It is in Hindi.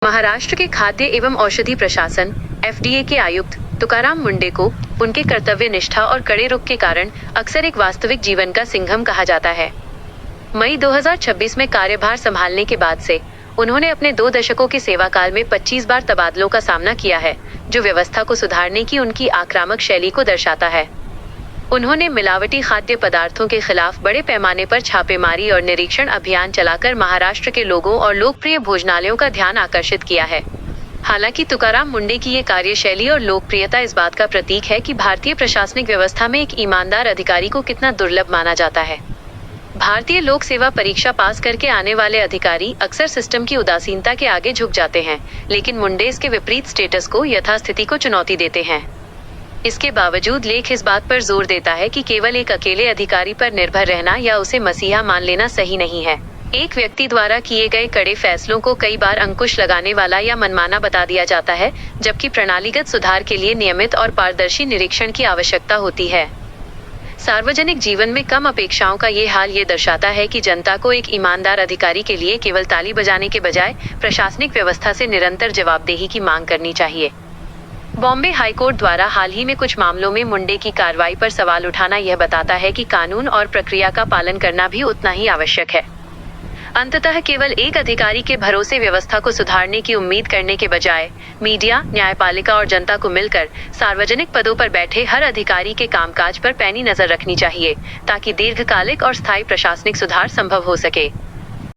महाराष्ट्र के खाद्य एवं औषधि प्रशासन (FDA) के आयुक्त तुकाराम मुंडे को उनके कर्तव्य निष्ठा और कड़े रुख के कारण अक्सर एक वास्तविक जीवन का सिंघम कहा जाता है। मई 2026 में कार्यभार संभालने के बाद से उन्होंने अपने 2 दशकों के सेवाकाल में 25 बार तबादलों का सामना किया है, जो व्यवस्था को सुधारने की उनकी आक्रामक शैली को दर्शाता है। उन्होंने मिलावटी खाद्य पदार्थों के खिलाफ बड़े पैमाने पर छापेमारी और निरीक्षण अभियान चलाकर महाराष्ट्र के लोगों और लोकप्रिय भोजनालयों का ध्यान आकर्षित किया है। हालांकि तुकाराम मुंडे की ये कार्यशैली और लोकप्रियता इस बात का प्रतीक है कि भारतीय प्रशासनिक व्यवस्था में एक ईमानदार अधिकारी को कितना दुर्लभ माना जाता है। भारतीय लोक सेवा परीक्षा पास करके आने वाले अधिकारी अक्सर सिस्टम की उदासीनता के आगे झुक जाते हैं, लेकिन मुंडे इसके विपरीत स्टेटस को यथास्थिति को चुनौती देते हैं। इसके बावजूद लेख इस बात पर जोर देता है कि केवल एक अकेले अधिकारी पर निर्भर रहना या उसे मसीहा मान लेना सही नहीं है। एक व्यक्ति द्वारा किए गए कड़े फैसलों को कई बार अंकुश लगाने वाला या मनमाना बता दिया जाता है, जबकि प्रणालीगत सुधार के लिए नियमित और पारदर्शी निरीक्षण की आवश्यकता होती है। सार्वजनिक जीवन में कम अपेक्षाओं का ये हाल ये दर्शाता है कि जनता को एक ईमानदार अधिकारी के लिए केवल ताली बजाने के बजाय प्रशासनिक व्यवस्था से निरंतर जवाबदेही की मांग करनी चाहिए। बॉम्बे हाईकोर्ट द्वारा हाल ही में कुछ मामलों में मुंडे की कार्रवाई पर सवाल उठाना यह बताता है कि कानून और प्रक्रिया का पालन करना भी उतना ही आवश्यक है। अंततः केवल एक अधिकारी के भरोसे व्यवस्था को सुधारने की उम्मीद करने के बजाय मीडिया, न्यायपालिका और जनता को मिलकर सार्वजनिक पदों पर बैठे हर अधिकारी के कामकाज पर पैनी नजर रखनी चाहिए, ताकि दीर्घकालिक और स्थायी प्रशासनिक सुधार संभव हो सके।